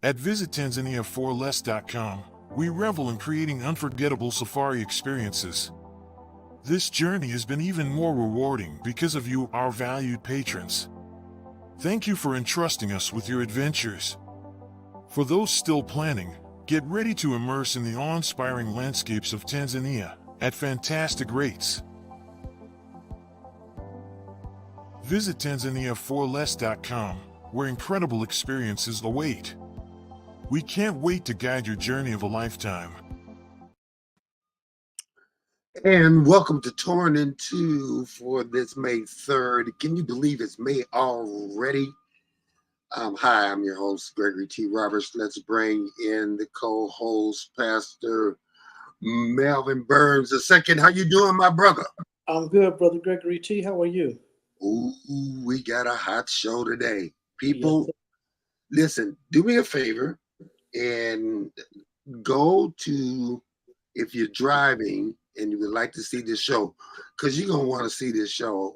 At visittanzania4less.com, we revel in creating unforgettable safari experiences. This journey has been even more rewarding because of you, our valued patrons. Thank you for entrusting us with your adventures. For those still planning, get ready to immerse in the awe-inspiring landscapes of Tanzania at fantastic rates. Visit Tanzania4less.com, where incredible experiences await. We can't wait to guide your journey of a lifetime. And welcome to Torn in Two for this May 3rd. Can you believe it's May already? Hi, I'm your host, Gregory T. Roberts. Let's bring in the co-host, Pastor Melvin Burns II. How you doing, my brother? I'm good, Brother Gregory T. How are you? Ooh, we got a hot show today. People, listen, do me a favor and go to, if you're driving and you would like to see this show, because you're going to want to see this show.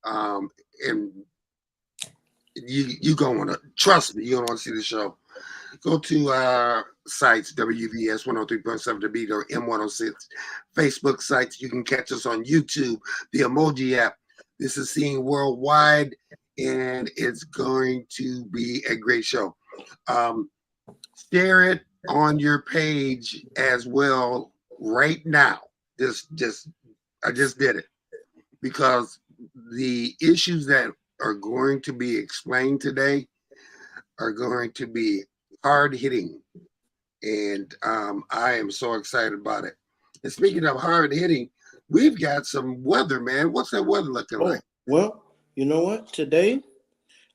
And you're going to want to, trust me, you're going to want to see the show. Go to our sites, WVS 103.7 The Beat or M106 Facebook sites. You can catch us on YouTube, the Emoji app. This is seen worldwide, and it's going to be a great show. Share it on your page as well right now. I just did it, because the issues that are going to be explained today are going to be hard hitting, and I am so excited about it. And speaking of hard hitting, we've got some weather, man. What's that weather looking like? Well, you know what? Today,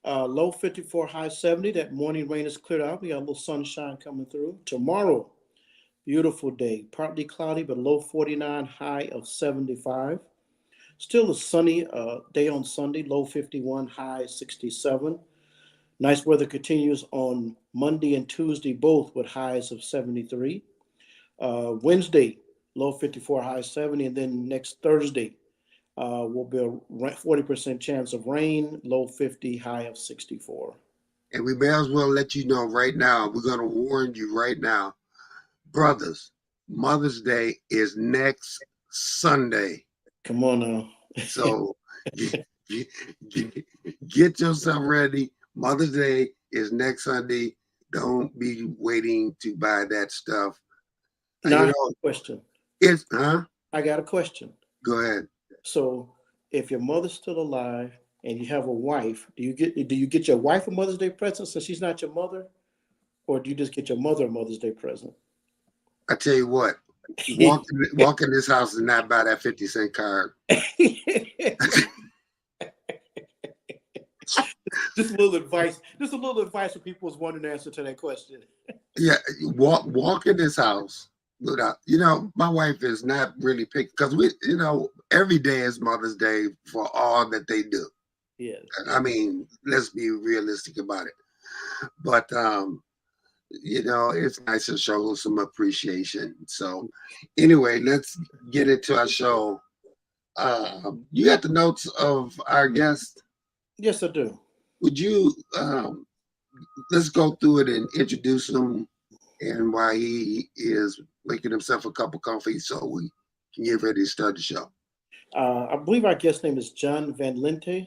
low 54, high 70. That morning rain is cleared out. We got a little sunshine coming through. Tomorrow, beautiful day. Partly cloudy, but low 49, high of 75. Still a sunny day on Sunday, low 51, high 67. Nice weather continues on Monday and Tuesday, both with highs of 73. Wednesday, low 54, high 70. And then next Thursday will be a 40% chance of rain, low 50, high of 64. And we may as well let you know right now, we're going to warn you right now, brothers, Mother's Day is next Sunday. Come on now. So get yourself ready. Mother's Day is next Sunday. Don't be waiting to buy that stuff. Now, I have a question. I got a question. Go ahead. So, if your mother's still alive and you have a wife, do you get your wife a Mother's Day present since she's not your mother, or do you just get your mother a Mother's Day present? I tell you what, walk in this house and not buy that 50-cent card. Just a little advice for people who's wanting to answer to that question. Yeah, walk in this house without, my wife is not really picky, because every day is Mother's Day for all that they do. Yeah. I mean, let's be realistic about it. But it's nice to show some appreciation. So anyway, let's get into our show. You got the notes of our guest? Yes, I do. Would you let's go through it and introduce him and why he is making himself a cup of coffee so we can get ready to start the show. I believe our guest name is John Van Lente.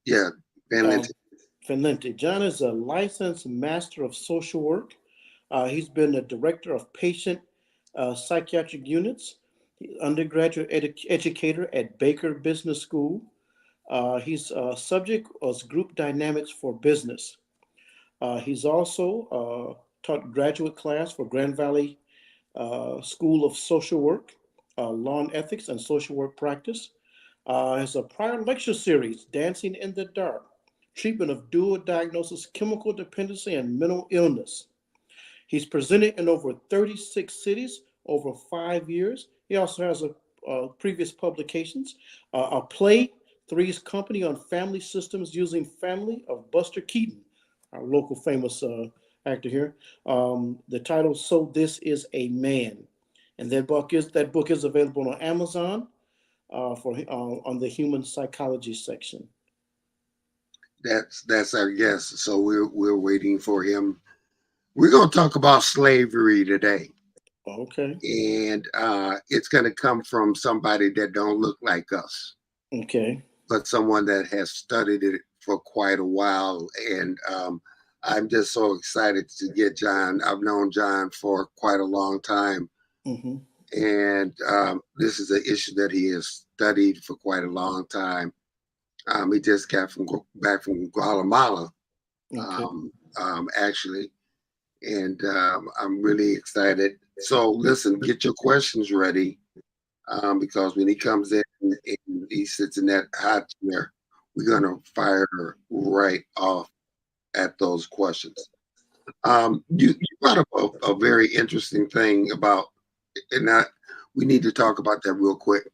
Yeah, Van Lente. Van Lente. John is a licensed master of social work. He's been a director of patient psychiatric units, undergraduate educator at Baker Business School. His subject was group dynamics for business. He's also taught graduate class for Grand Valley School of Social Work, Law and Ethics and Social Work Practice. Has a prior lecture series, Dancing in the Dark, Treatment of Dual Diagnosis, Chemical Dependency, and Mental Illness. He's presented in over 36 cities over 5 years. He also has previous publications, a play, Three's Company on Family Systems Using Family of Buster Keaton, our local famous actor here. The title, So This Is a Man. And that book is available on Amazon. for on the human psychology section. That's our guest. So we're waiting for him. We're going to talk about slavery today, Okay. and it's going to come from somebody that don't look like us, Okay. but someone that has studied it for quite a while. And I'm just so excited to get John. I've known John for quite a long time, Mm-hmm. and this is an issue that he has studied for quite a long time. He just got back from Guatemala, Okay. actually, and I'm really excited. So listen, get your questions ready, because when he comes in and he sits in that hot chair, we're gonna fire right off at those questions. You brought up a very interesting thing about, and we need to talk about that real quick.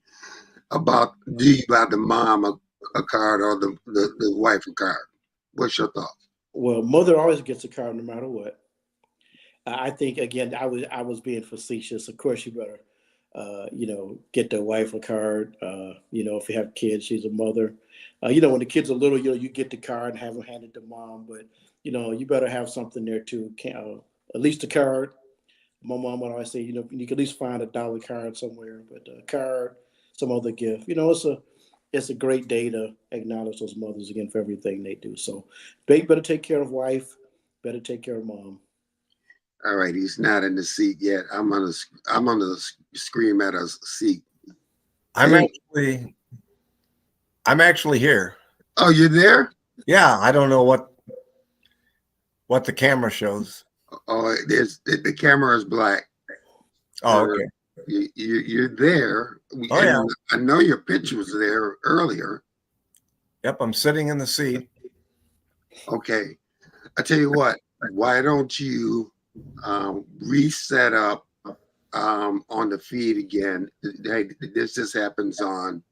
About, do you buy the mom a card or the wife a card? What's your thoughts? Well, mother always gets a card no matter what. I think again, I was being facetious. Of course, you better, get the wife a card. If you have kids, she's a mother. When the kids are little, you get the card and have them handed to mom. But you better have something there too. At least a card. My mom would always say, you can at least find $1 card somewhere, but a card, some other gift. It's a great day to acknowledge those mothers again for everything they do. So, better take care of wife. Better take care of mom. All right, he's not in the seat yet. I'm gonna scream at a seat. I'm Hey. actually here. Oh, you're there? Yeah, I don't know what the camera shows. Oh, the camera is black. Oh, okay. You're there. Oh, yeah. I know your picture was there earlier. Yep, I'm sitting in the seat. Okay, I tell you what. Why don't you reset up on the feed again? Hey, this just happens on.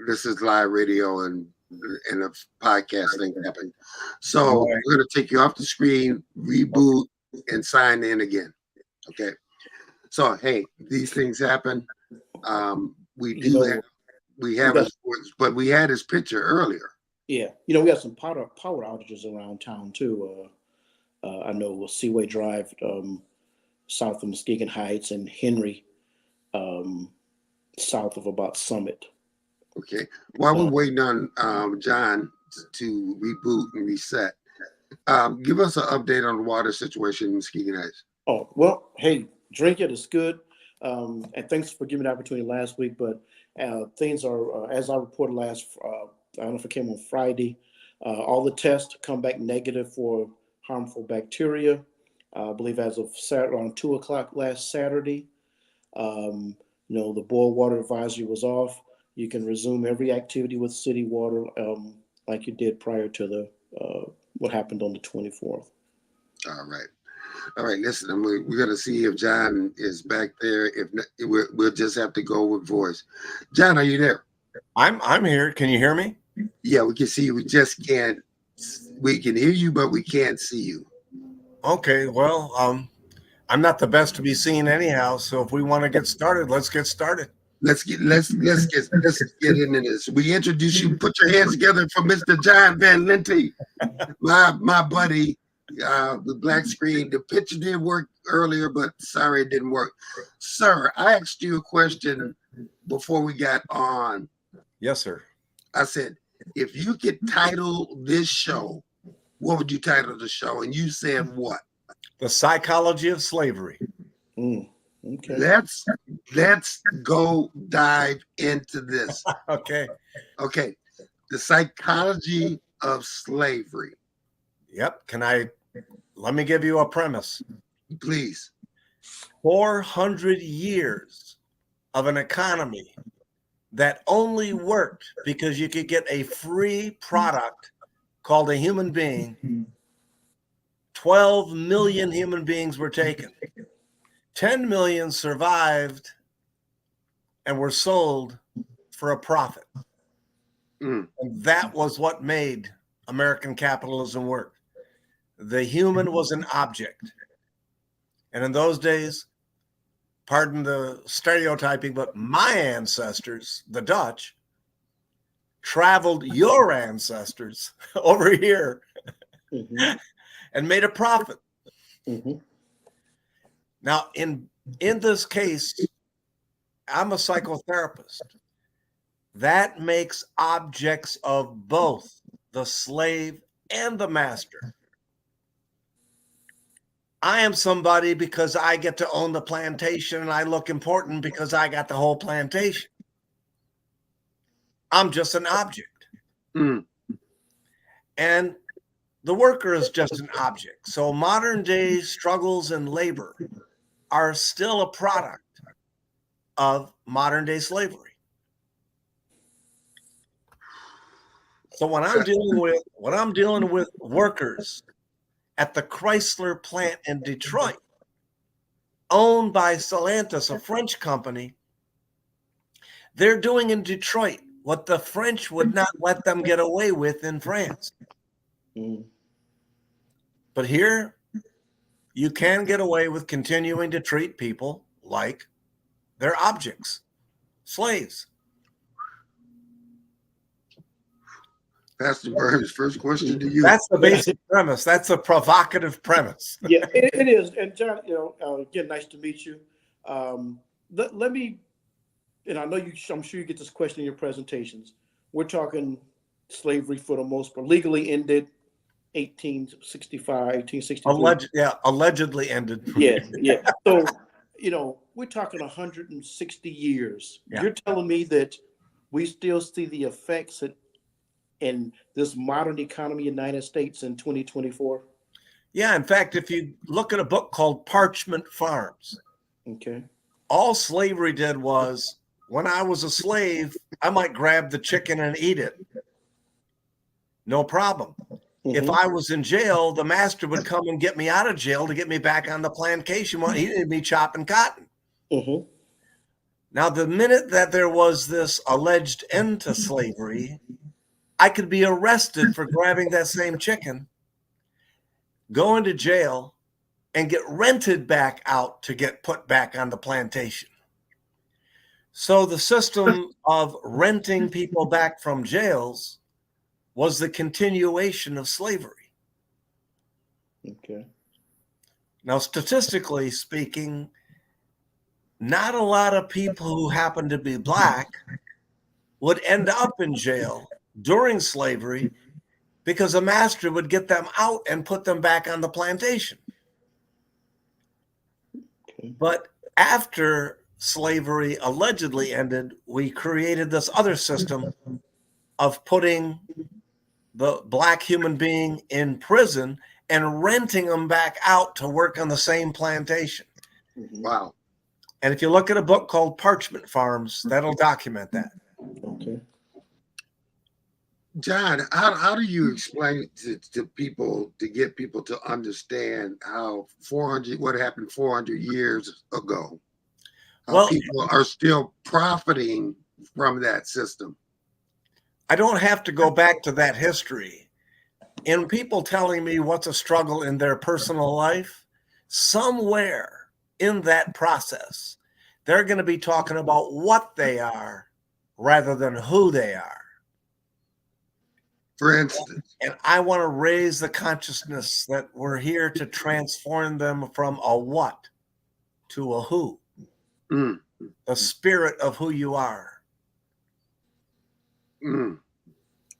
This is live radio and a podcast thing happened. So Right. we're gonna take you off the screen, reboot, and sign in again. Okay. So hey, these things happen. We have his, but we had his picture earlier. Yeah, we got some power outages around town too. I know Seaway Drive, south of Muskegon Heights, and Henry, south of about Summit. Okay. While we're waiting on John to reboot and reset, give us an update on the water situation in Muskegon Heights. Oh, well, hey, drink it. It's good. And thanks for giving me the opportunity last week. But things are, as I reported I don't know if it came on Friday, all the tests come back negative for harmful bacteria. I believe as of around 2 o'clock last Saturday, the boil water advisory was off. You can resume every activity with city water like you did prior to the what happened on the 24th. All right. All right, listen, we're going to see if John is back there. If not, we'll just have to go with voice. John, are you there? I'm here. Can you hear me? Yeah, we can see you. We just can't. We can hear you, but we can't see you. Okay. Well, I'm not the best to be seen anyhow. So if we want to get started, let's get started. Let's get into this. We introduce you. Put your hands together for Mr. John Van Lente, my buddy. The black screen. The picture did work earlier, but sorry it didn't work. Sir, I asked you a question before we got on. Yes, sir. I said, if you could title this show, what would you title the show? And you said what? The Psychology of Slavery. Okay. Let's go dive into this. Okay. Okay. The psychology of slavery. Yep. Let me give you a premise. Please. 400 years of an economy that only worked because you could get a free product called a human being. 12 million human beings were taken. 10 million survived and were sold for a profit. And that was what made American capitalism work. The human was an object. And in those days, pardon the stereotyping, but my ancestors, the Dutch, traveled your ancestors over here and made a profit. Now, in this case, I'm a psychotherapist. That makes objects of both the slave and the master. I am somebody because I get to own the plantation, and I look important because I got the whole plantation. I'm just an object. And the worker is just an object. So modern day struggles and labor are still a product of modern day slavery. So when I'm dealing with workers at the Chrysler plant in Detroit, owned by Stellantis, a French company, they're doing in Detroit what the French would not let them get away with in France. But here, you can get away with continuing to treat people like they're objects, slaves. Pastor Burns, first question to you. That's the basic premise. That's a provocative premise. Yeah, it is. And John, again, nice to meet you. Let me, and I know I'm sure you get this question in your presentations. We're talking slavery for the most part, legally ended 1865, 1863. Allegedly ended. Yeah. So, we're talking 160 years. Yeah. You're telling me that we still see the effects in this modern economy in the United States in 2024? Yeah, in fact, if you look at a book called Parchment Farms, okay, all slavery did was, when I was a slave, I might grab the chicken and eat it. No problem. If I was in jail, the master would come and get me out of jail to get me back on the plantation while he needed me chopping cotton. Now, the minute that there was this alleged end to slavery, I could be arrested for grabbing that same chicken, go into jail, and get rented back out to get put back on the plantation. So the system of renting people back from jails was the continuation of slavery. Okay. Now, statistically speaking, not a lot of people who happen to be Black would end up in jail during slavery because a master would get them out and put them back on the plantation. Okay. But after slavery allegedly ended, we created this other system of putting the Black human being in prison and renting them back out to work on the same plantation. Wow. And if you look at a book called Parchment Farms, that'll document that. Okay. John, how do you explain it to people, to get people to understand how what happened 400 years ago? How people are still profiting from that system? I don't have to go back to that history. In people telling me what's a struggle in their personal life, somewhere in that process, they're going to be talking about what they are rather than who they are. For instance. And I want to raise the consciousness that we're here to transform them from a what to a who. The spirit of who you are.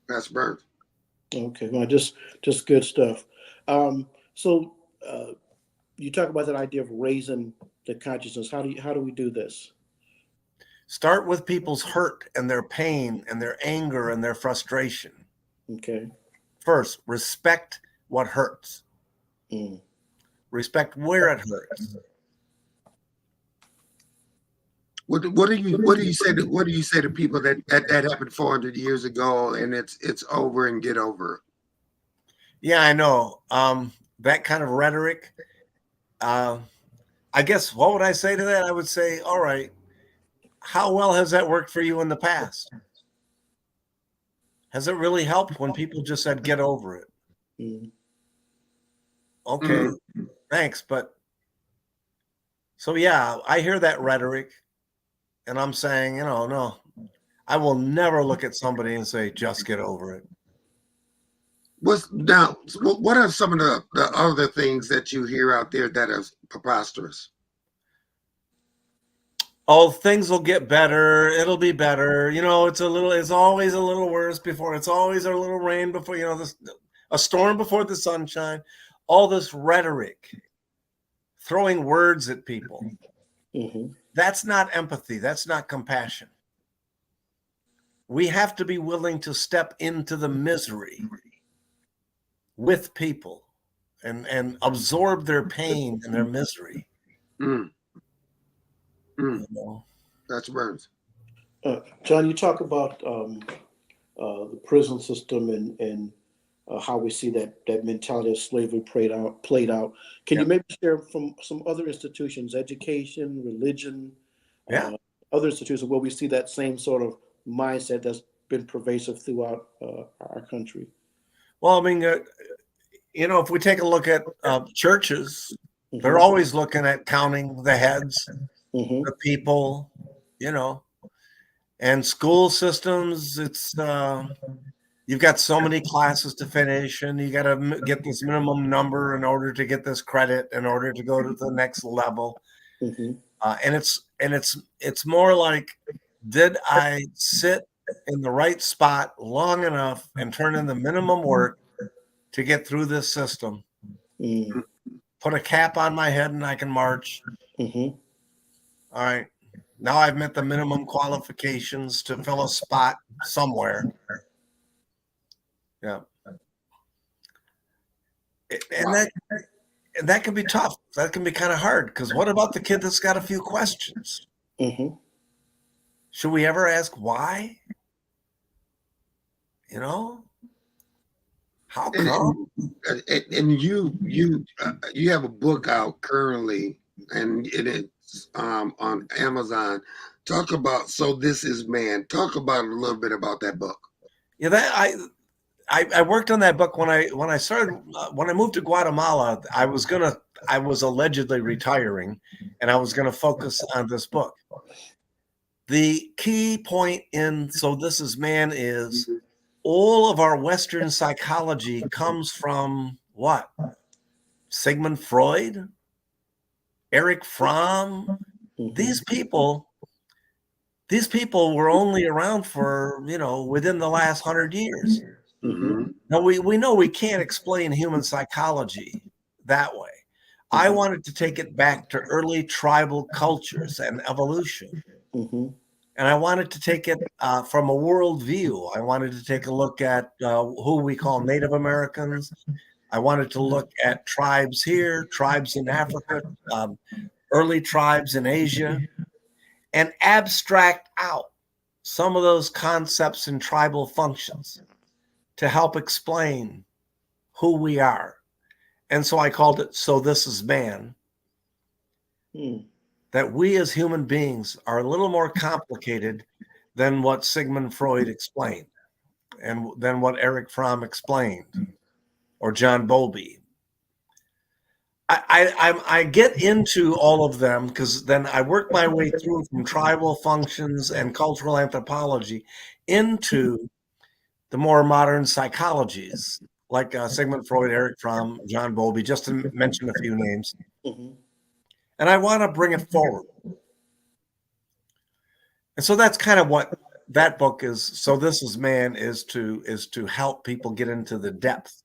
That's Burns. Okay, well, just good stuff. So you talk about that idea of raising the consciousness. How do we do this? Start with people's hurt and their pain and their anger and their frustration. Okay. First, respect what hurts. Respect where it hurts. What do you say to people that happened 400 years ago and it's over and get over it? Yeah, I know. That kind of rhetoric. I guess what would I say to that? I would say, all right, how well has that worked for you in the past? Has it really helped when people just said, get over it? Okay, thanks. But So yeah, I hear that rhetoric, and I'm saying, no, I will never look at somebody and say, just get over it. What are some of the other things that you hear out there that are preposterous? Oh, things will get better. It'll be better. It's always a little worse before. It's always a little rain before, a storm before the sunshine. All this rhetoric, throwing words at people. Mm-hmm. That's not empathy. That's not compassion. We have to be willing to step into the misery with people and absorb their pain and their misery. Mm, mm, You know? that's Burns. John, you talk about the prison system and how we see that mentality of slavery played out. Can Yeah. you maybe share from some other institutions, education, religion, Yeah. other institutions where we see that same sort of mindset that's been pervasive throughout our country? Well, I mean, if we take a look at churches, they're Mm-hmm. always looking at counting the heads, Mm-hmm. the people, and school systems. You've got so many classes to finish, and you got to get this minimum number in order to get this credit, in order to go to the next level. Mm-hmm. And it's more like, did I sit in the right spot long enough and turn in the minimum work to get through this system? Mm-hmm. Put a cap on my head and I can march. Mm-hmm. All right. Now I've met the minimum qualifications to fill a spot somewhere. Yeah. And that can be tough. That can be kind of hard, because what about the kid that's got a few questions? Mm-hmm. Should we ever ask why? How come? And you have a book out currently, and it's on Amazon. Talk about So This Is Man. Talk about a little bit about that book. Yeah, I worked on that book when I started when I moved to Guatemala. I was allegedly retiring, and I was gonna focus on this book. The key point in So This Is Man is all of our Western psychology comes from what? Sigmund Freud, Eric Fromm. Mm-hmm. These people were only around for, within the last 100 years. Mm-hmm. Now, we know we can't explain human psychology that way. I wanted to take it back to early tribal cultures and evolution. Mm-hmm. And I wanted to take it from a world view. I wanted to take a look at who we call Native Americans. I wanted to look at tribes here, tribes in Africa, early tribes in Asia, and abstract out some of those concepts and tribal functions to help explain who we are. And so I called it So This Is Man. That we as human beings are a little more complicated than what Sigmund Freud explained, and than what Eric Fromm explained, or John Bowlby. I get into all of them because then I work my way through from tribal functions and cultural anthropology into the more modern psychologies, like Sigmund Freud, Eric Fromm, John Bowlby, just to mention a few names. Mm-hmm. And I want to bring it forward. And so that's kind of what that book is. So This Is Man is to help people get into the depth.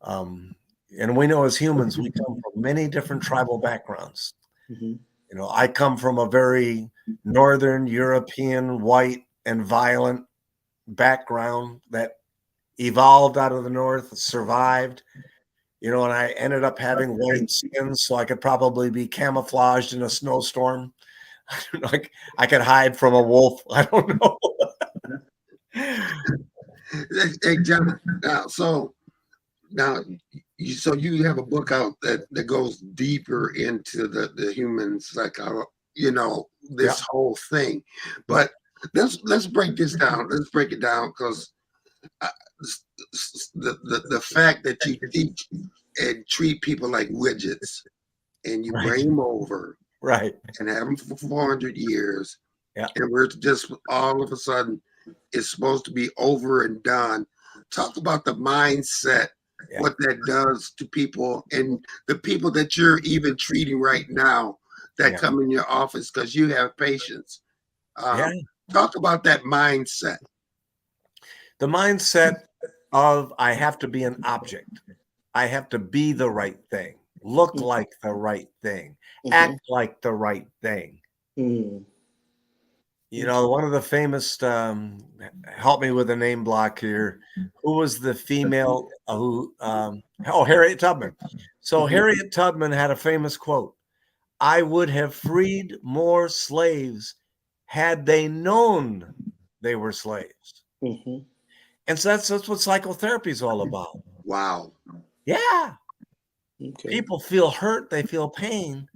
And we know as humans, we come from many different tribal backgrounds. Mm-hmm. I come from a very Northern European, white and violent background that evolved out of the North, survived, and I ended up having white skin so I could probably be camouflaged in a snowstorm. Like I could hide from a wolf. I don't know. Hey, John. Now, you have a book out that goes deeper into the human psychology, this whole thing. But let's break this down. Let's break it down, because the fact that you teach and treat people like widgets, and you bring them over Right. and have them for 400 years. Yeah. And we're just all of a sudden it's supposed to be over and done. Talk about the mindset, Yeah. what that does to people and the people that you're even treating right now that Yeah. come in your office because you have patients. Yeah. Talk about that mindset. The mindset of I have to be an object. I have to be the right thing, look like the right thing, act like the right thing. You know, one of the famous, help me with a name block here. Who was the female Harriet Tubman. So Harriet Tubman had a famous quote. I would have freed more slaves had they known they were slaves. And so that's what psychotherapy is all about. Wow. Yeah. People feel hurt, they feel pain,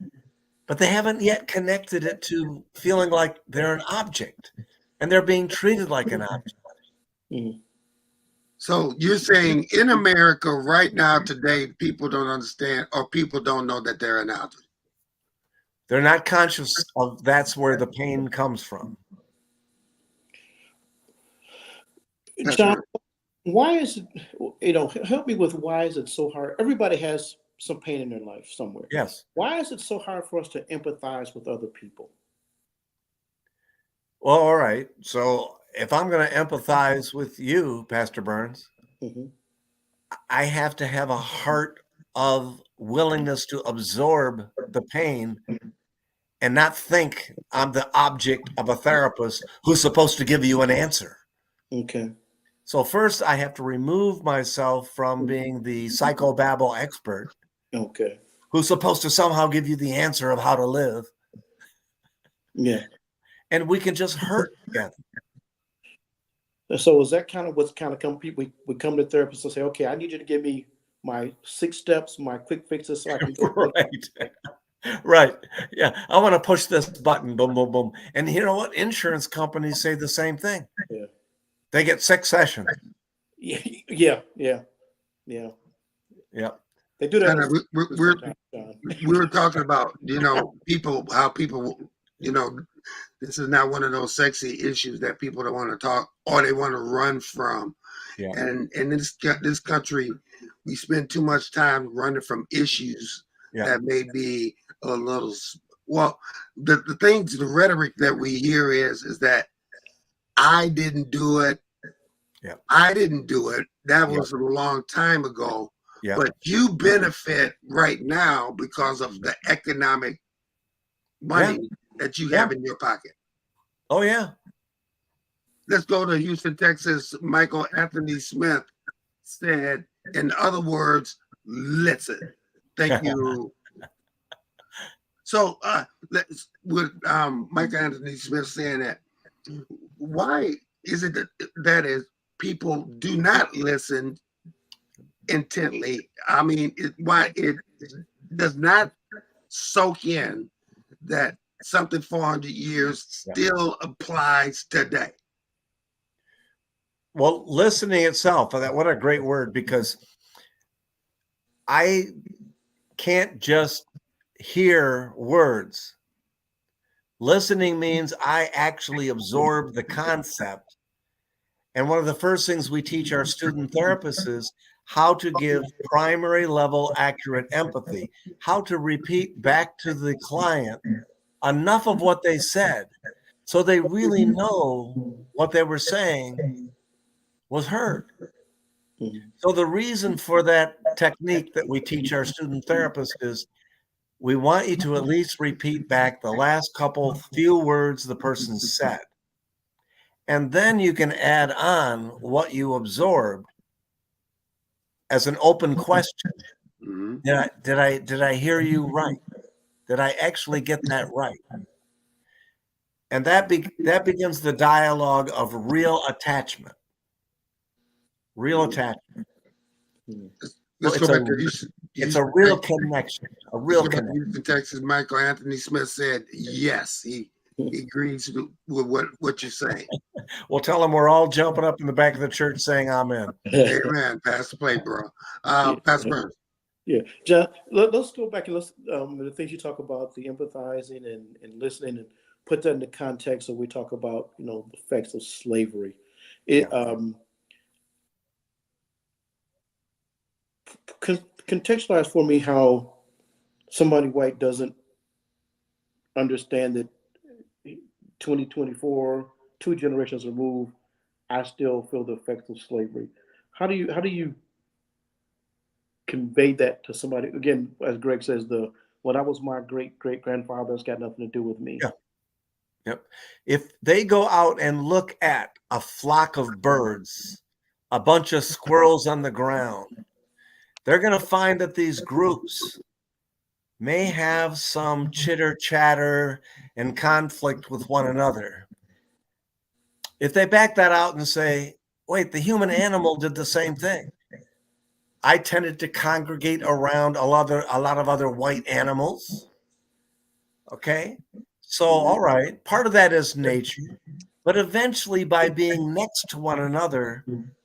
but they haven't yet connected it to feeling like they're an object and they're being treated like an object. So you're saying in America right now today, people don't understand or people don't know that they're an object. They're not conscious of that's where the pain comes from. John, why is it, help me with why is it so hard? Everybody has some pain in their life somewhere. Yes. Why is it so hard for us to empathize with other people? Well, all right. So if I'm going to empathize with you, Pastor Burns, I have to have a heart of willingness to absorb the pain and not think I'm the object of a therapist who's supposed to give you an answer. Okay. So first, I have to remove myself from being the psychobabble expert. Okay. Who's supposed to somehow give you the answer of how to live. Yeah. And we can just hurt together. So is that kind of what's kind of come people we come to therapists and say, okay, I need you to give me my 6 steps, my quick fixes so I can go. Right. Right. Yeah. I want to push this button. Boom, boom, boom. And you know what? Insurance companies say the same thing. Yeah. They get 6 sessions. Yeah. Yeah. They do that. We were talking about, people, how people, this is not one of those sexy issues that people don't want to talk or they want to run from. Yeah. And in this country, we spend too much time running from issues that may be a little, the things, the rhetoric that we hear is that I didn't do it. Yeah. I didn't do it. That was a long time ago. Yeah. But you benefit right now because of the economic money that you have in your pocket. Oh, yeah. Let's go to Houston, Texas. Michael Anthony Smith said, in other words, listen. Thank you. So with Michael Anthony Smith saying that, why is it that is people do not listen intently? I mean, why it does not soak in that something 400 years still applies today? Well, listening itself, what a great word, because I can't just hear words. Listening means I actually absorb the concept. And one of the first things we teach our student therapists is how to give primary level accurate empathy, how to repeat back to the client enough of what they said so they really know what they were saying was heard. So the reason for that technique that we teach our student therapists is we want you to at least repeat back the last few words the person said. And then you can add on what you absorbed as an open question. Did I hear you right? Did I actually get that right? And that begins the dialogue of real attachment. Real attachment. Let's go back to Houston. It's a real connection. A real connection. Houston, Texas. Michael Anthony Smith said yes. He agrees with what you're saying. Well, tell him we're all jumping up in the back of the church saying amen. Amen. Pass the plate, bro. Pastor Burns. Yeah, John. Let's go back and let's the things you talk about, the empathizing and listening, and put that in the context of we talk about the effects of slavery. It Yeah. Contextualize for me how somebody white doesn't understand that 2024, 2 generations removed, I still feel the effects of slavery. How do you convey that to somebody? Again, as Greg says, that was my great grandfather, it's got nothing to do with me. Yeah. Yep. If they go out and look at a flock of birds, a bunch of squirrels on the ground, they're going to find that these groups may have some chitter chatter and conflict with one another. If they back that out and say, wait, the human animal did the same thing. I tended to congregate around a lot of other white animals. Okay. So, all right, part of that is nature. But eventually, by being next to one another,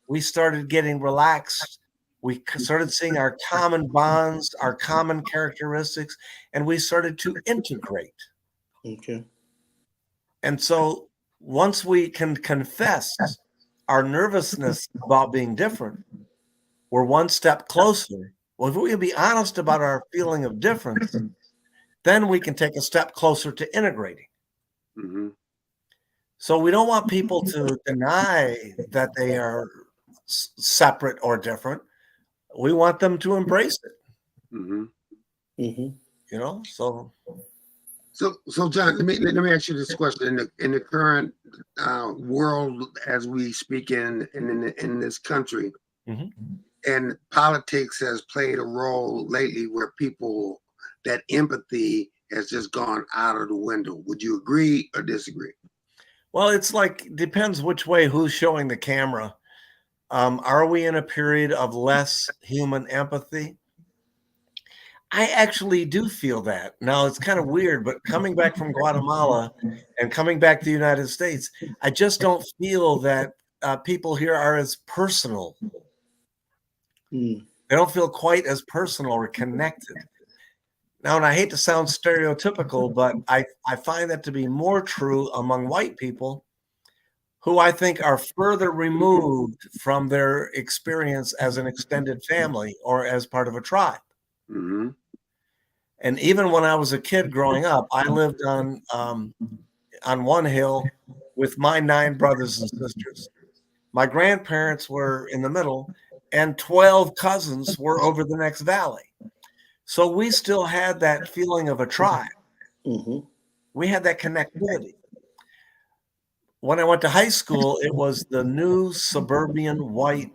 we started getting relaxed. We started seeing our common bonds, our common characteristics, and we started to integrate. Okay. And so once we can confess our nervousness about being different, we're one step closer. Well, if we can be honest about our feeling of difference, then we can take a step closer to integrating. Mm-hmm. So we don't want people to deny that they are separate or different. We want them to embrace it. Mm-hmm. Mm-hmm. So John, let me ask you this question: in the current world as we speak in this country, Mm-hmm. and politics has played a role lately where that empathy has just gone out of the window. Would you agree or disagree? Well, it's like, depends which way, who's showing the camera. Are we in a period of less human empathy? I actually do feel that. Now, it's kind of weird, but coming back from Guatemala and coming back to the United States, I just don't feel that people here are as personal. Mm. They don't feel quite as personal or connected. Now, and I hate to sound stereotypical, but I find that to be more true among white people who I think are further removed from their experience as an extended family or as part of a tribe. Mm-hmm. And even when I was a kid growing up, I lived on one hill with my 9 brothers and sisters. My grandparents were in the middle, and 12 cousins were over the next valley. So we still had that feeling of a tribe. Mm-hmm. We had that connectivity. When I went to high school, it was the new suburban white,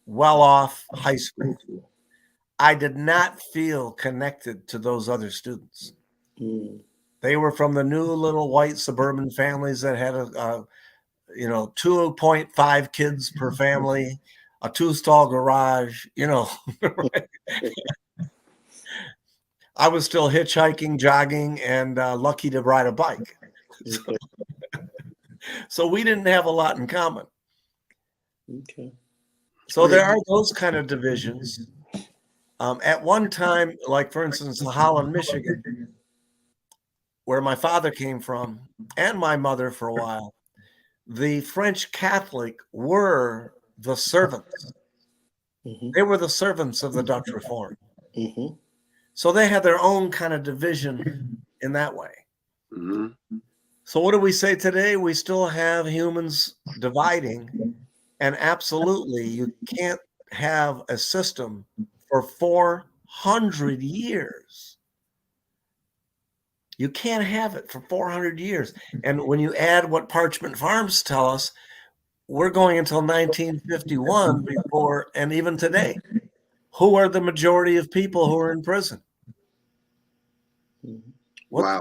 well-off high school. I did not feel connected to those other students. Mm. They were from the new little white suburban families that had 2.5 kids per family, a 2-stall garage, I was still hitchhiking, jogging, and lucky to ride a bike. Okay. So we didn't have a lot in common. Okay. So there are those kind of divisions. At one time, like for instance, Holland, Michigan, where my father came from, and my mother for a while, the French Catholic were the servants. Mm-hmm. They were the servants of the Dutch Reform. Mm-hmm. So they had their own kind of division in that way. Mm-hmm. So what do we say today? We still have humans dividing, and absolutely you can't have a system for 400 years. You can't have it for 400 years. And when you add what Parchment Farms tell us, we're going until 1951 before, and even today, who are the majority of people who are in prison? Mm-hmm. Wow.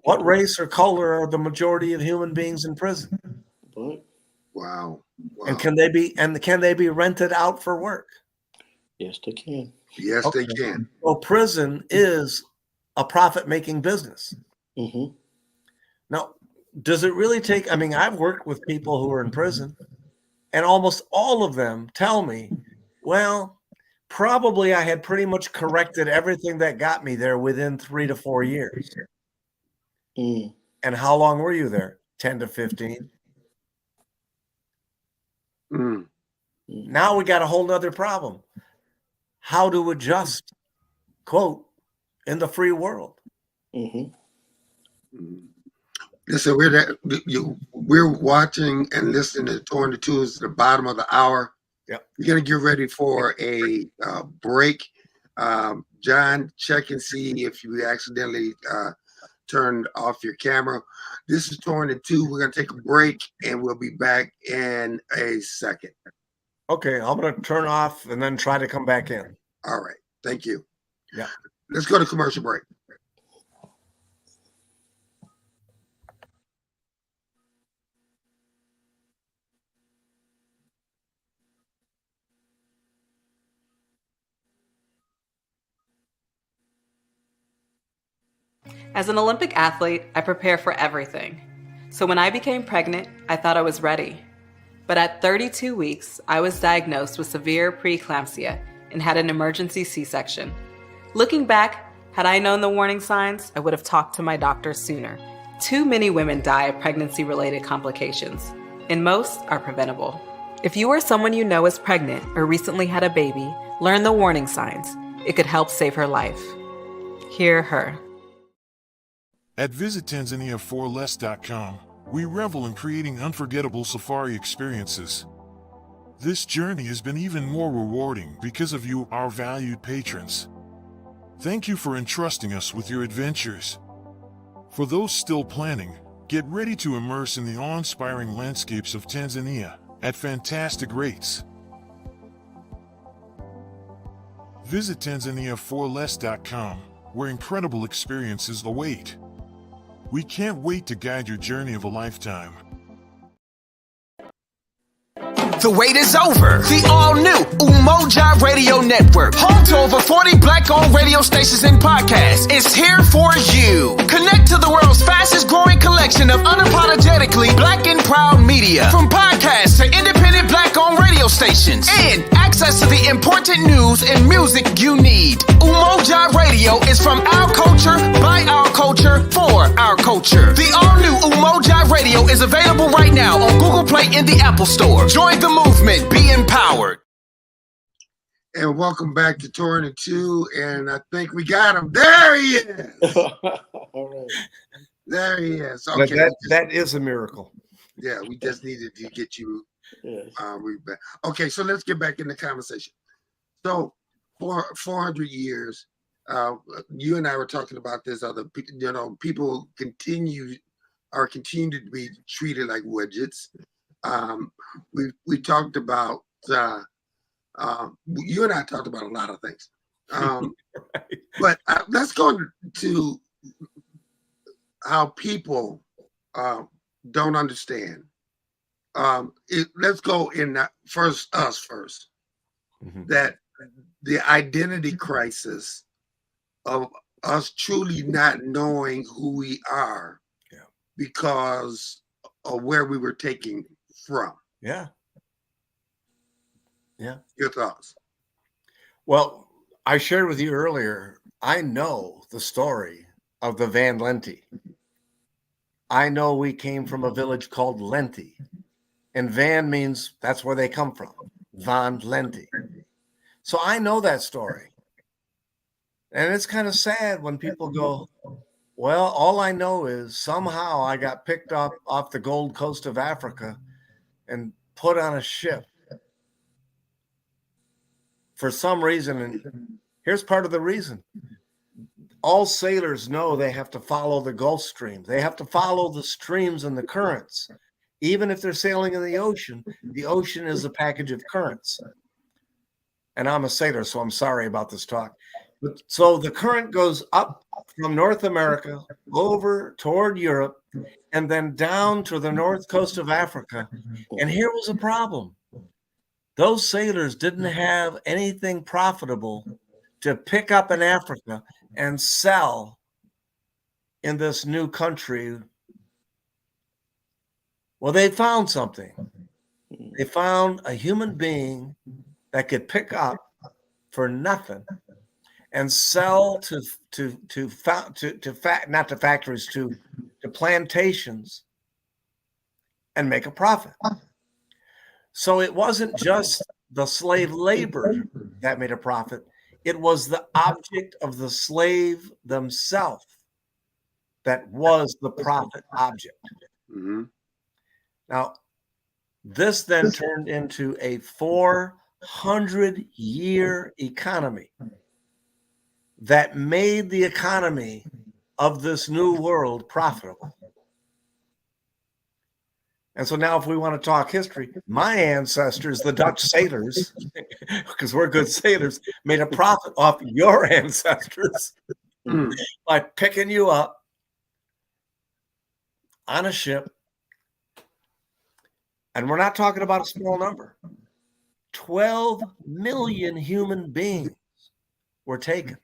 What race or color are the majority of human beings in prison? But Wow. And can they be rented out for work? yes, they can. Yes, Okay. they can. Well, prison is a profit-making business. Mm-hmm. Now, does it really take? I mean, I've worked with people who are in prison, and almost all of them tell me, well, probably I had pretty much corrected everything that got me there within 3 to 4 years. Mm. And how long were you there? 10 to 15. Mm. Now we got a whole nother problem. How to adjust, quote, in the free world. Mm-hmm. Listen, we're watching and listening to Torn to Twos at the bottom of the hour. Yep. We're gonna get ready for a break. John, check and see if you accidentally turned off your camera. This is Torn to Two. We're gonna take a break and we'll be back in a second. Okay, I'm going to turn off and then try to come back in. All right. Thank you. Yeah. Let's go to commercial break. As an Olympic athlete, I prepare for everything. So when I became pregnant, I thought I was ready. But at 32 weeks, I was diagnosed with severe preeclampsia and had an emergency C-section. Looking back, had I known the warning signs, I would have talked to my doctor sooner. Too many women die of pregnancy-related complications, and most are preventable. If you or someone you know is pregnant or recently had a baby, learn the warning signs. It could help save her life. Hear her. At visittanzania4less.com, we revel in creating unforgettable safari experiences. This journey has been even more rewarding because of you, our valued patrons. Thank you for entrusting us with your adventures. For those still planning, get ready to immerse in the awe-inspiring landscapes of Tanzania at fantastic rates. Visit Tanzania4less.com, where incredible experiences await. We can't wait to guide your journey of a lifetime. The wait is over. The all-new Umoja Radio Network, home to over 40 black-owned radio stations and podcasts, is here for you. Connect to the world's fastest-growing collection of unapologetically black and proud media, from podcasts to independent black-owned radio stations, and access to the important news and music you need. Umoja Radio is from our culture, by our culture, for our culture. The all-new Umoja Radio is available right now on Google Play and the Apple Store. Join the movement. Be empowered. And welcome back to Torn to Two. And I think we got him. There he is. All right. There he is. Okay. That is a miracle. Yeah, we just needed to get you Yes. back. Okay, so let's get back in the conversation. So for 400 years, you and I were talking about this. People continue to be treated like widgets. We talked about you and I talked about a lot of things, Right. but let's go to how people don't understand. Let's go in that first. Mhm. That the identity crisis of us truly not knowing who we are, Yeah. because of where we were taken from. Yeah. Yeah. Your thoughts? Well, I shared with you earlier, I know the story of the Van Lente. I know we came from a village called Lente, and Van means that's where they come from, Van Lente. So I know that story. And it's kind of sad when people go, well, all I know is somehow I got picked up off the Gold Coast of Africa and put on a ship for some reason. And here's part of the reason. All sailors know they have to follow the Gulf Stream. They have to follow the streams and the currents. Even if they're sailing in the ocean is a package of currents. And I'm a sailor, so I'm sorry about this talk. But so the current goes up from North America over toward Europe and then down to the north coast of Africa. And here was a problem. Those sailors didn't have anything profitable to pick up in Africa and sell in this new country. Well, they found something. They found a human being that could pick up for nothing and sell to not to factories, to plantations and make a profit. So it wasn't just the slave labor that made a profit. It was the object of the slave themselves that was the profit object. Mm-hmm. Now, this then turned into a 400-year economy that made the economy of this new world profitable. And so now if we want to talk history, my ancestors, the Dutch sailors, because we're good sailors, made a profit off your ancestors by picking you up on a ship. And we're not talking about a small number. 12 million human beings were taken.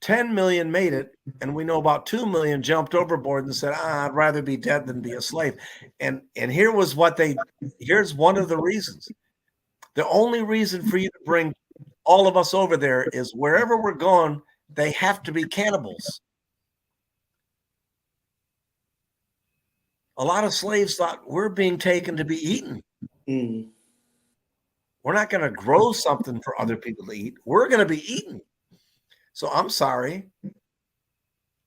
10 million made it, and we know about 2 million jumped overboard and said, I'd rather be dead than be a slave. And here's one of the reasons. The only reason for you to bring all of us over there is wherever we're going, they have to be cannibals. A lot of slaves thought we're being taken to be eaten. Mm. We're not going to grow something for other people to eat. We're going to be eaten. So I'm sorry.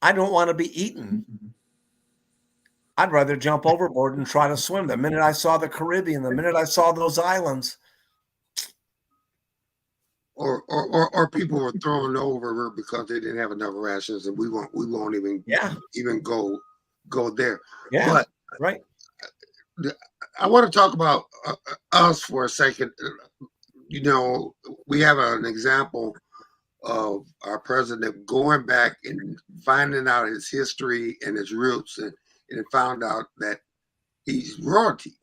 I don't want to be eaten. I'd rather jump overboard and try to swim. The minute I saw the Caribbean, the minute I saw those islands. Or people were thrown over because they didn't have enough rations, and we won't even go there. Yeah, but right. I want to talk about us for a second. You know, we have an example of our president going back and finding out his history and his roots, and found out that he's royalty.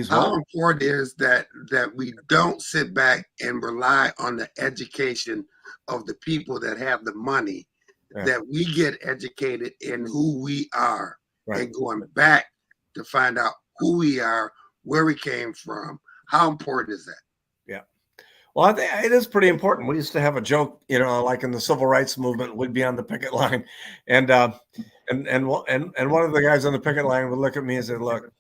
How important is that we don't sit back and rely on the education of the people that have the money, that we get educated in who we are, and going back to find out who we are, where we came from. How important is that? Yeah. Well, I think it is pretty important. We used to have a joke, you know, like in the civil rights movement, we'd be on the picket line, and one of the guys on the picket line would look at me and say, "Look,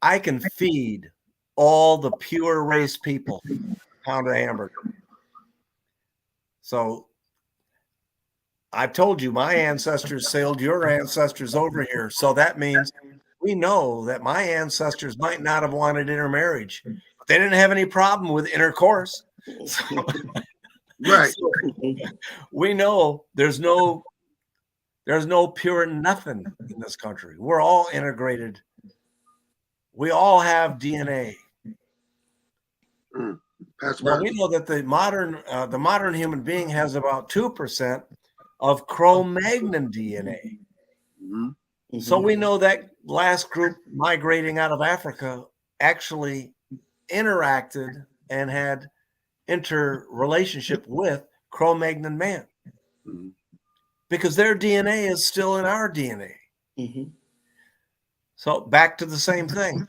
I can feed all the pure race people a pound of hamburger." So I've told you, my ancestors sailed your ancestors over here. So that means we know that my ancestors might not have wanted intermarriage, but they didn't have any problem with intercourse. So, right. So we know there's no pure nothing in this country. We're all integrated. We all have DNA. Well, we know that the modern human being has about 2% of Cro-Magnon DNA. Mm-hmm. So we know that last group migrating out of Africa actually interacted and had interrelationship with Cro-Magnon man, because their DNA is still in our DNA. Mm-hmm. So back to the same thing.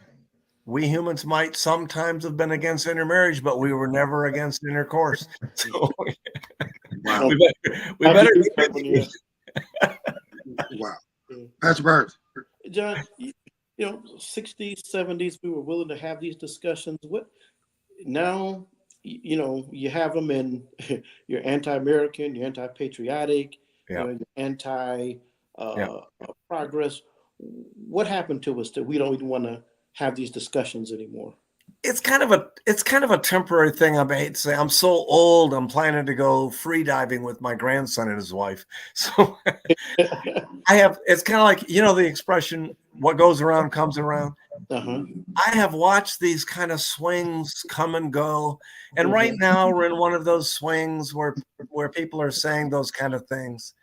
We humans might sometimes have been against intermarriage, but we were never against intercourse. So wow. we better wow. That's Burns. John, you know, 60s, 70s, we were willing to have these discussions. What now, you know, you have them in you're anti-American, you're anti-patriotic, you're anti-progress. What happened to us that we don't even want to have these discussions anymore? It's kind of a temporary thing. I hate to say, I'm so old. I'm planning to go free diving with my grandson and his wife. So it's kind of like, you know, the expression, what goes around comes around. Uh-huh. I have watched these kind of swings come and go. And right now we're in one of those swings where people are saying those kind of things.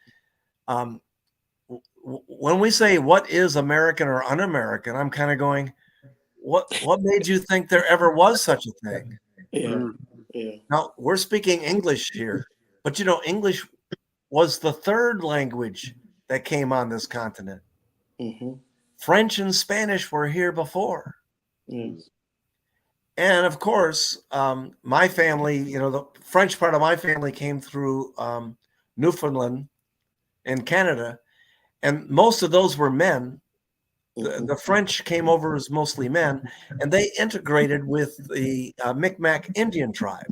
When we say what is American or un-American, I'm kind of going, what made you think there ever was such a thing? Yeah. Now we're speaking English here, but you know, English was the third language that came on this continent. Mm-hmm. French and Spanish were here before. Yes. And of course, my family, the French part of my family came through Newfoundland and Canada, and most of those were men. The French came over as mostly men, and they integrated with the Micmac Indian tribe.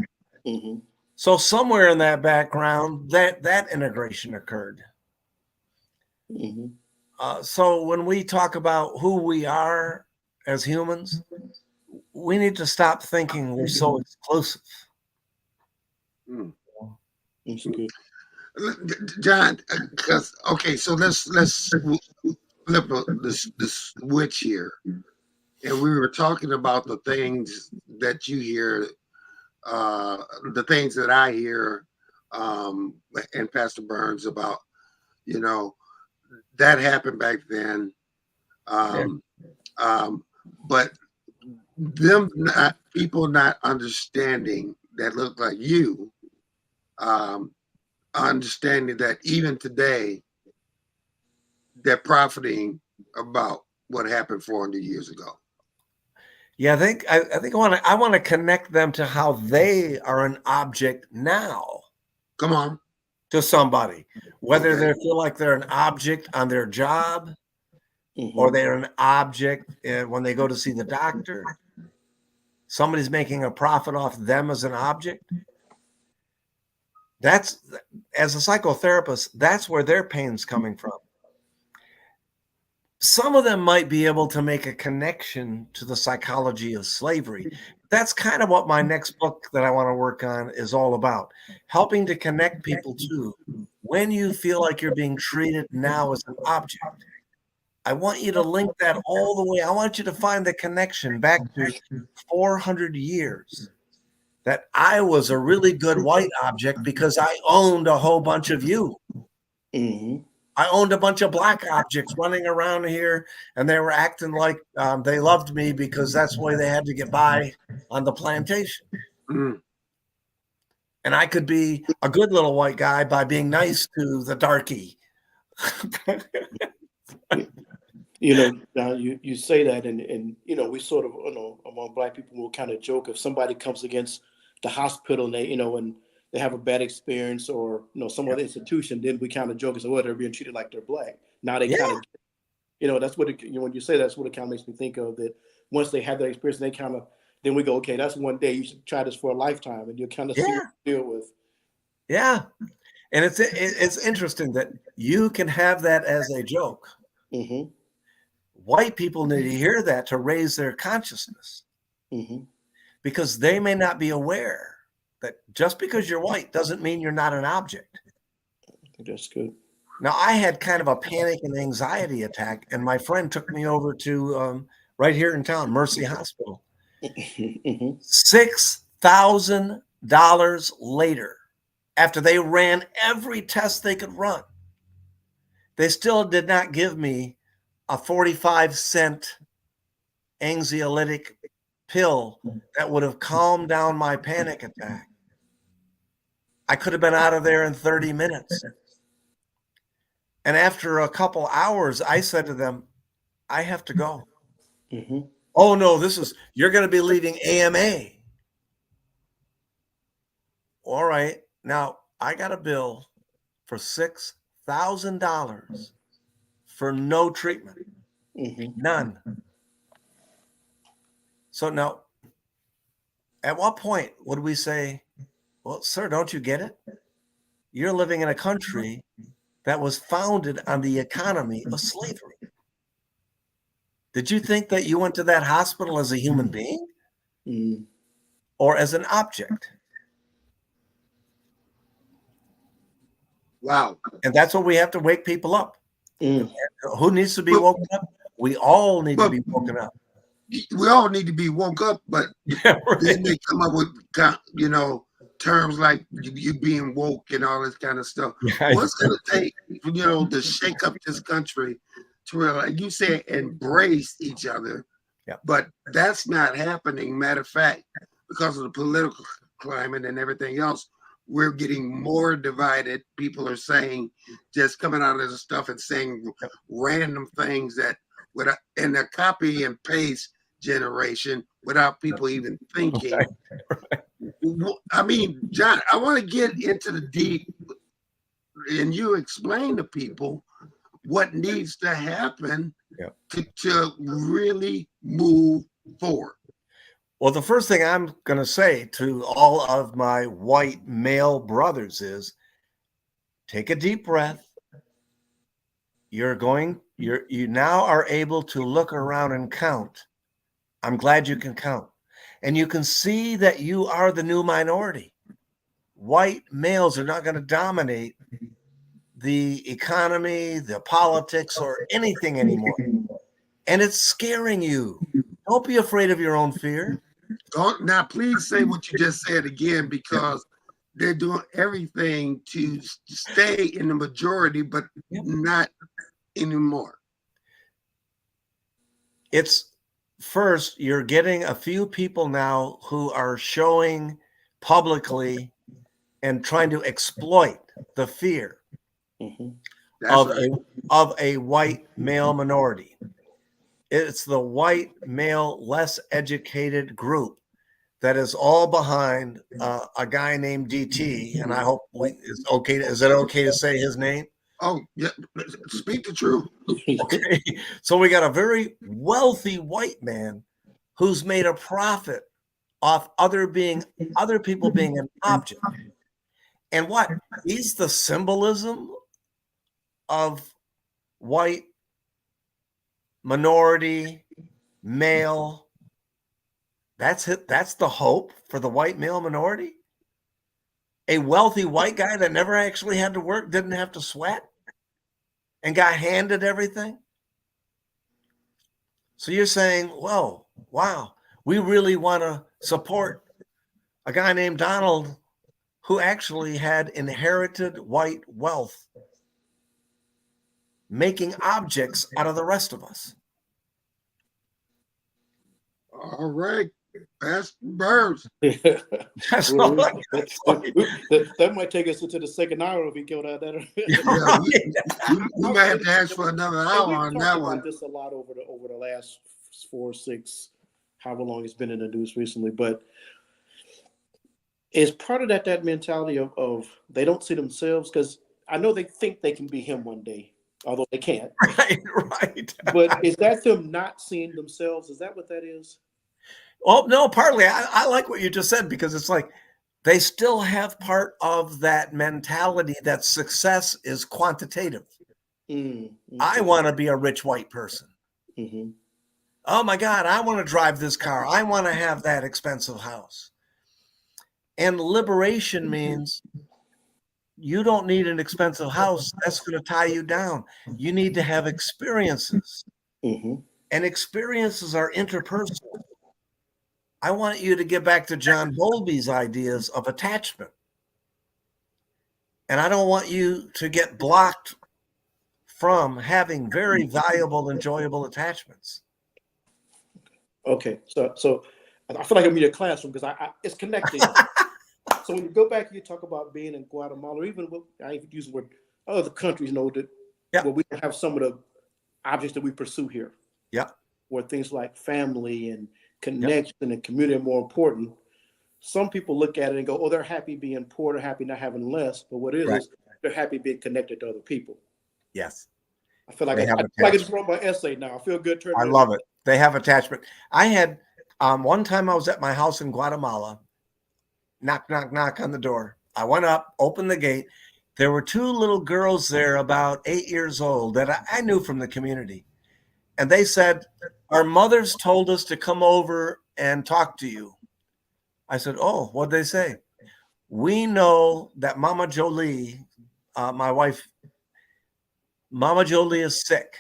Mm-hmm. So somewhere in that background, that integration occurred. Mm-hmm. So when we talk about who we are as humans, we need to stop thinking we're so exclusive. That's good. John, because okay, so let's flip the switch here, and we were talking about the things that you hear, the things that I hear, and Pastor Burns about, that happened back then, but people not understanding that look like you, understanding that even today they're profiting about what happened 400 years ago. Yeah, I think I want to connect them to how they are an object now. Come on. To somebody, whether they feel like they're an object on their job, or they're an object when they go to see the doctor. Somebody's making a profit off them as an object. That's, as a psychotherapist, that's where their pain's coming from. Some of them might be able to make a connection to the psychology of slavery. That's kind of what my next book that I want to work on is all about, helping to connect people to when you feel like you're being treated now as an object. I want you to link that all the way. I want you to find the connection back to 400 years that I was a really good white object because I owned a whole bunch of you. Mm-hmm. I owned a bunch of black objects running around here, and they were acting like they loved me because that's the way they had to get by on the plantation. Mm. And I could be a good little white guy by being nice to the darky. Now you say that, and we sort of, among Black people, we'll kind of joke if somebody comes against the hospital and they, and they have a bad experience, or some other institution, then we kind of joke and say, well, they're being treated like they're Black. Now they kind of, that's what when you say that's what it kind of makes me think of, that once they have that experience, they kind of, then we go, okay, that's one day, you should try this for a lifetime, and you'll kind of see what you deal with. Yeah, and it's interesting that you can have that as a joke. Mm-hmm. White people need to hear that to raise their consciousness, because they may not be aware that just because you're white doesn't mean you're not an object. I think that's good. Now, I had kind of a panic and anxiety attack, and my friend took me over to right here in town, Mercy Hospital. $6,000 later, after they ran every test they could run, they still did not give me a 45-cent anxiolytic pill that would have calmed down my panic attack. I could have been out of there in 30 minutes. And after a couple hours, I said to them, I have to go. Oh, no, you're going to be leaving AMA. All right. Now, I got a bill for $6,000 for no treatment. None. So now, at what point would we say, well, sir, don't you get it? You're living in a country that was founded on the economy of slavery. Did you think that you went to that hospital as a human being or as an object? Wow. And that's what we have to wake people up. Who needs to be woken up? We all need to be woken up. We all need to be woke up, but then they come up with, terms like you being woke and all this kind of stuff. What's going to take, to shake up this country to where, like you said, embrace each other? But that's not happening. Matter of fact, because of the political climate and everything else, we're getting more divided. People are saying, just coming out of the stuff and saying random things that in a copy and paste generation without people even thinking. I mean, John, I want to get into the deep, and you explain to people what needs to happen to really move forward. Well, the first thing I'm going to say to all of my white male brothers is take a deep breath. You now are able to look around and count. I'm glad you can count. And you can see that you are the new minority. White males are not going to dominate the economy, the politics, or anything anymore. And it's scaring you. Don't be afraid of your own fear. Now, please say what you just said again, because they're doing everything to stay in the majority, but not anymore. It's first, you're getting a few people now who are showing publicly and trying to exploit the fear of a white male minority. It's the white male, less educated group that is all behind a guy named DT. And I hope it's okay. Is it okay to say his name? Oh, yeah. Speak the truth. Okay. So we got a very wealthy white man who's made a profit off other people being an object. And what? He's the symbolism of white minority male. That's it. That's the hope for the white male minority. A wealthy white guy that never actually had to work, didn't have to sweat, and got handed everything. So you're saying, whoa, wow, we really want to support a guy named Donald who actually had inherited white wealth, making objects out of the rest of us. All right. Pastor Burns. That's all I got for you. That might take us into the second hour if we go down that. We might have to ask for another hour on that one. This a lot over the last 4, 6, however long it's been in the news recently, but is part of that mentality of they don't see themselves, because I know they think they can be him one day, although they can't. Right. But is that them not seeing themselves? Is that what that is? Oh, no, partly. I like what you just said, because it's like they still have part of that mentality that success is quantitative. Mm-hmm. I want to be a rich white person. Mm-hmm. Oh, my God, I want to drive this car. I want to have that expensive house. And liberation means you don't need an expensive house. That's going to tie you down. You need to have experiences. Mm-hmm. And experiences are interpersonal. I want you to get back to John Bowlby's ideas of attachment. And I don't want you to get blocked from having very valuable, enjoyable attachments. Okay, so I feel like I'm in your classroom because it's connecting. So when you go back and you talk about being in Guatemala, or even I even use the word other countries, where we have some of the objects that we pursue here. Yeah. Where things like family and connection and community are more important. Some people look at it and go, oh, they're happy being poor, they're happy not having less. But what it is they're happy being connected to other people. Yes. I feel like I just wrote my essay now. I feel good. I love it. They have attachment. I had one time I was at my house in Guatemala. Knock, knock, knock on the door. I went up, opened the gate. There were 2 little girls there about 8 years old that I knew from the community. And they said, our mothers told us to come over and talk to you. I said, oh, what'd they say? We know that Mama Jolie, my wife, Mama Jolie is sick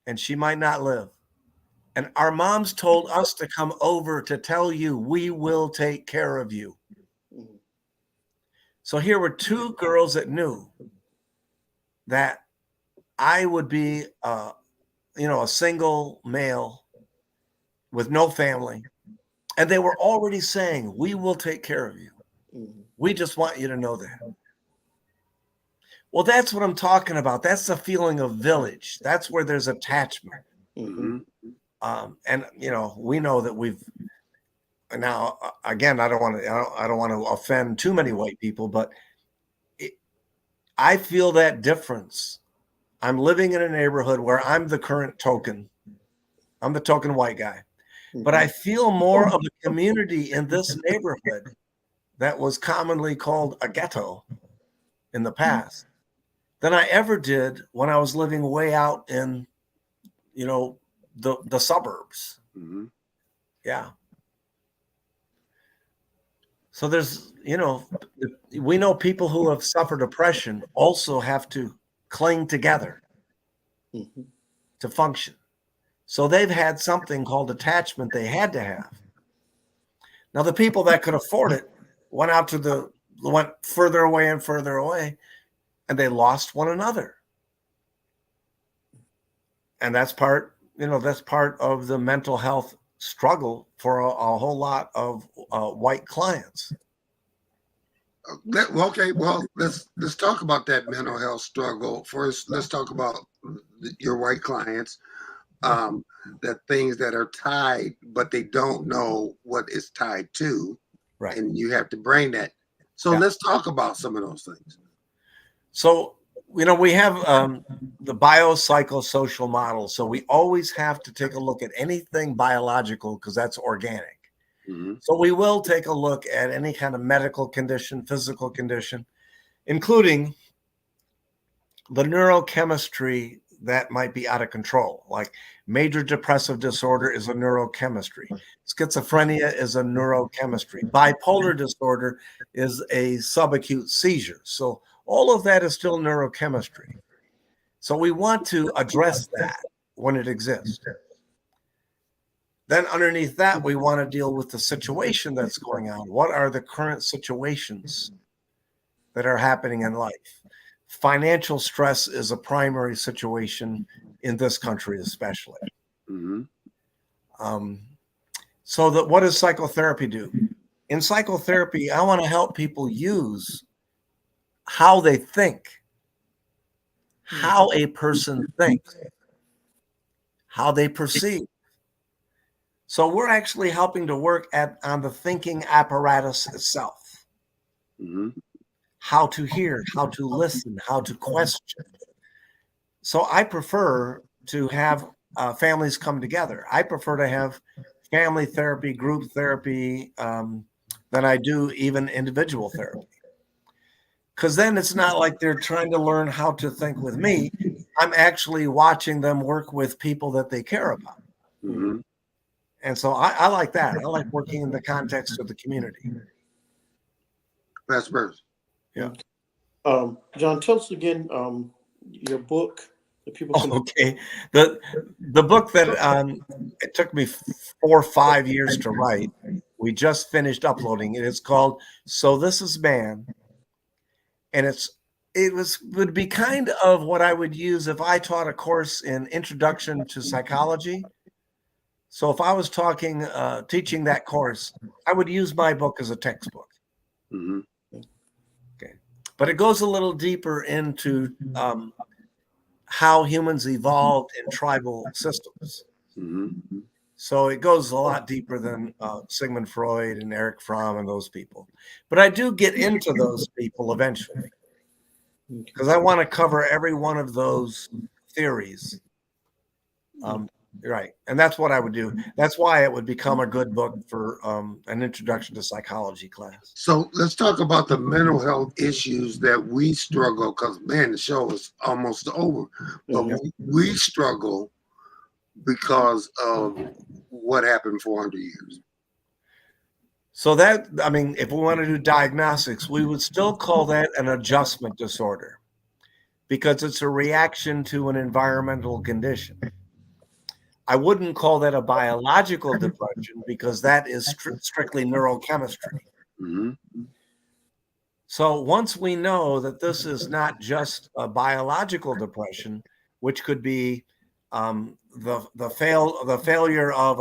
and she might not live. And our moms told us to come over to tell you we will take care of you. So here were 2 girls that knew that I would be a single male with no family. And they were already saying, we will take care of you. Mm-hmm. We just want you to know that. Well, that's what I'm talking about. That's the feeling of village. That's where there's attachment. Mm-hmm. And we know that we've now again. I don't want to offend too many white people, but I feel that difference. I'm living in a neighborhood where I'm the current token. I'm the token white guy, but I feel more of a community in this neighborhood that was commonly called a ghetto in the past than I ever did when I was living way out in, the suburbs. Mm-hmm. Yeah. So there's, we know people who have suffered oppression also have to cling together to function. So they've had something called attachment they had to have. Now, the people that could afford it went further away and further away, and they lost one another. And that's part of the mental health struggle for a whole lot of white clients. Okay, well, let's talk about that mental health struggle first. Let's talk about your white clients, that things that are tied, but they don't know what is tied to, right? And you have to bring that. So let's talk about some of those things. So we have the biopsychosocial model. So we always have to take a look at anything biological because that's organic. Mm-hmm. So we will take a look at any kind of medical condition, physical condition, including the neurochemistry that might be out of control. Like major depressive disorder is a neurochemistry. Schizophrenia is a neurochemistry. Bipolar disorder is a subacute seizure. So all of that is still neurochemistry. So we want to address that when it exists. Then underneath that, we want to deal with the situation that's going on. What are the current situations that are happening in life? Financial stress is a primary situation in this country, especially. Mm-hmm. So what does psychotherapy do? In psychotherapy, I want to help people use how they think, how a person thinks, how they perceive. So we're actually helping to work on the thinking apparatus itself. Mm-hmm. How to hear, how to listen, how to question. So I prefer to have families come together. I prefer to have family therapy, group therapy, than I do even individual therapy. Because then it's not like they're trying to learn how to think with me. I'm actually watching them work with people that they care about. Mm-hmm. And so I like that. I like working in the context of the community. That's Burns. Yeah. John, tell us again your book that people can. Okay. The book that it took me 4 or 5 years to write. We just finished uploading it. It's called So This Is Man. And would be kind of what I would use if I taught a course in Introduction to Psychology. So if I was teaching that course, I would use my book as a textbook. Mm-hmm. Okay. But it goes a little deeper into how humans evolved in tribal systems. Mm-hmm. So it goes a lot deeper than Sigmund Freud and Erich Fromm and those people. But I do get into those people eventually because I want to cover every one of those theories. Right. And that's what I would do. That's why it would become a good book for an introduction to psychology class. So let's talk about the mental health issues that we struggle, because man, the show is almost over. But we struggle because of what happened 400 years. So if we want to do diagnostics, we would still call that an adjustment disorder because it's a reaction to an environmental condition. I wouldn't call that a biological depression because that is strictly neurochemistry. Mm-hmm. So once we know that this is not just a biological depression, which could be the failure of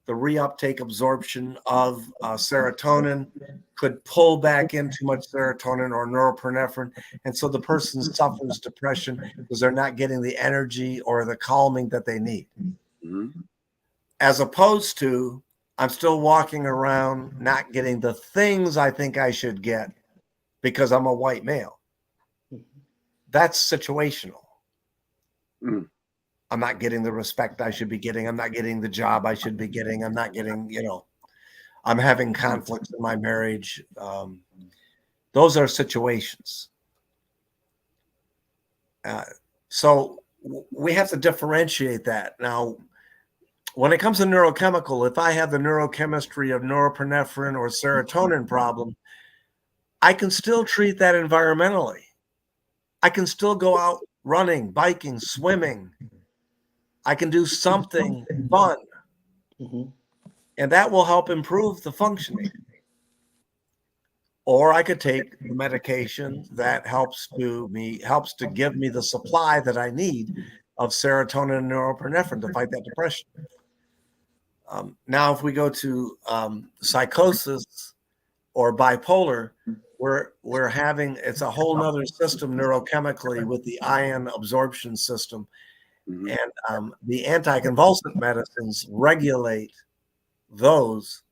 the reuptake absorption of serotonin could pull back in too much serotonin or norepinephrine. And so the person suffers depression because they're not getting the energy or the calming that they need. Mm-hmm. As opposed to, I'm still walking around not getting the things I think I should get because I'm a white male. That's situational. Mm. I'm not getting the respect I should be getting. I'm not getting the job I should be getting. I'm not getting, I'm having conflicts in my marriage. Those are situations. So we have to differentiate that. Now, when it comes to neurochemical, if I have the neurochemistry of norepinephrine or serotonin problem, I can still treat that environmentally. I can still go out running, biking, swimming. I can do something fun. Mm-hmm. And that will help improve the functioning. Or I could take the medication that helps to give me the supply that I need of serotonin and norepinephrine to fight that depression. Now, if we go to psychosis or bipolar, we're having, it's a whole nother system neurochemically with the ion absorption system. Mm-hmm. And the anticonvulsant medicines regulate those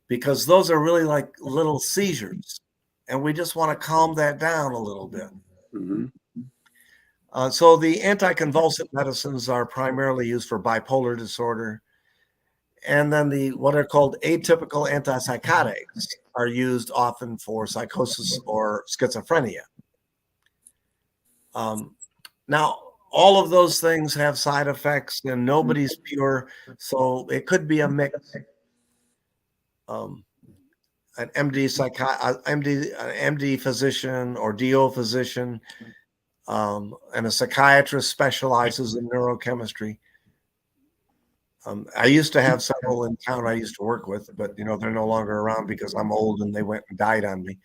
because those are really like little seizures. And we just want to calm that down a little bit. Mm-hmm. So the anticonvulsant medicines are primarily used for bipolar disorder. And then what are called atypical antipsychotics are used often for psychosis or schizophrenia. Now, all of those things have side effects and nobody's pure. So it could be a mix. An MD physician or DO physician, and a psychiatrist specializes in neurochemistry. I used to have several in town I used to work with, but they're no longer around because I'm old and they went and died on me.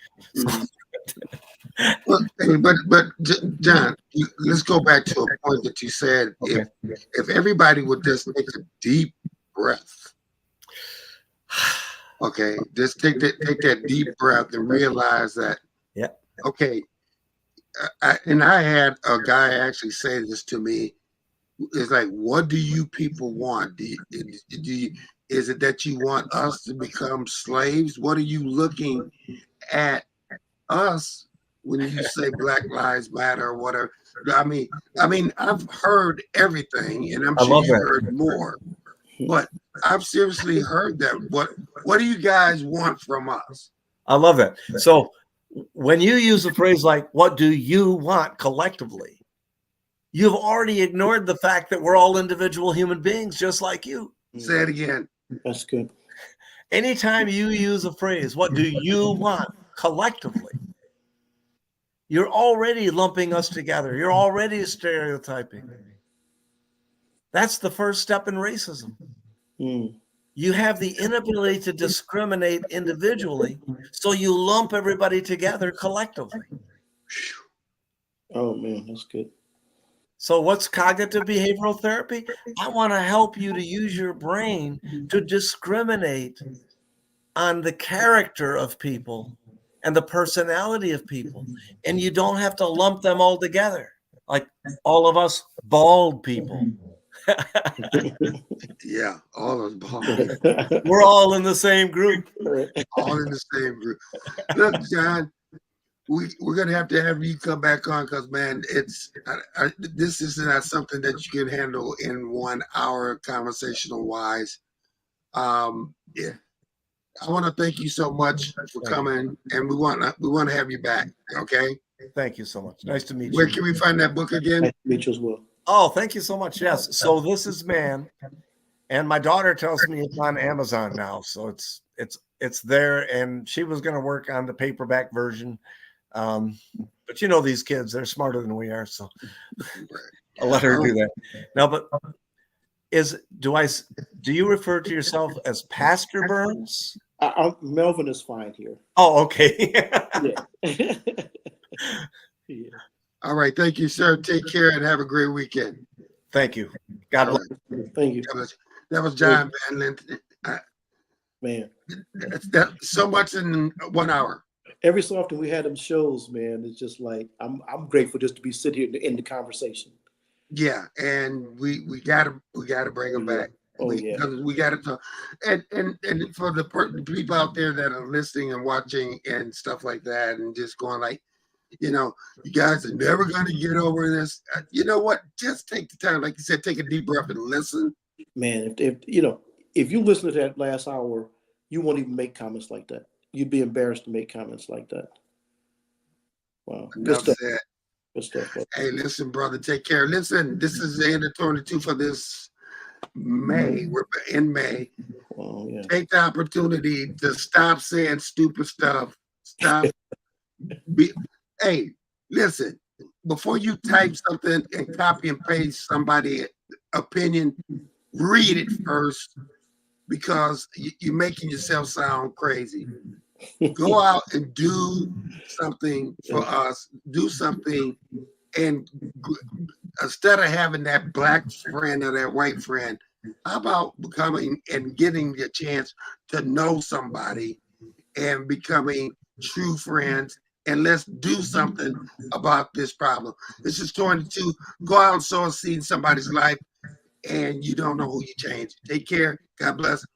Well, but John, let's go back to a point that you said. Okay. If everybody would just take a deep breath, okay, just take that deep breath and realize that. Yeah. Okay, I had a guy actually say this to me. It's like, what do you people want? Is it that you want us to become slaves? What are you looking at us when you say Black Lives Matter or whatever? I mean, I've heard everything, and I'm sure you heard more. But I've seriously heard that. What do you guys want from us? I love that. So when you use a phrase like, what do you want collectively? You've already ignored the fact that we're all individual human beings just like you. Say it again. That's good. Anytime you use a phrase, what do you want collectively? You're already lumping us together. You're already stereotyping. That's the first step in racism. Mm. You have the inability to discriminate individually, so you lump everybody together collectively. Oh, man, that's good. So what's cognitive behavioral therapy? I want to help you to use your brain to discriminate on the character of people and the personality of people. And you don't have to lump them all together, like all of us bald people. Yeah, all of us bald. We're all in the same group. All in the same group. Look, John, we're gonna have to have you come back on because, man, this is not something that you can handle in 1 hour conversational wise. Yeah, I want to thank you so much for coming, and we want to have you back. Okay. Thank you so much. Nice to meet you. Where can we find that book again? Nice to meet you as well. Oh, thank you so much. Yes. So this is Man, and my daughter tells me it's on Amazon now, so it's there, and she was going to work on the paperback version. But these kids, they're smarter than we are, so I'll let her do that. No, but do you refer to yourself as Pastor Burns? Melvin is fine here. Oh, okay. Yeah. Yeah. All right. Thank you, sir. Take care and have a great weekend. Thank you. God bless. Thank you. That was John Van Lente. Man, That's so much in 1 hour. every so often we had them shows, man. It's just like I'm grateful just to be sitting here in the conversation. Yeah, and we gotta bring them back. Yeah. Because we gotta talk, and for the people out there that are listening and watching and stuff like that, and just going like, you guys are never gonna get over this. You know what? Just take the time, like you said, take a deep breath and listen. Man, if you listen to that last hour, you won't even make comments like that. You'd be embarrassed to make comments like that. Wow. Good stuff. Said. Good stuff. Bro. Hey, listen, brother, take care. Listen, this is the end of 22 for this May. We're in May. Oh, yeah. Take the opportunity to stop saying stupid stuff. Stop. Hey, listen, before you type something and copy and paste somebody's opinion, read it first, because you're making yourself sound crazy. Go out and do something for us. Do something, and instead of having that black friend or that white friend, how about becoming and getting the chance to know somebody and becoming true friends, and let's do something about this problem. This is 22. Go out and sow a seed in somebody's life, and you don't know who you change. Take care. God bless.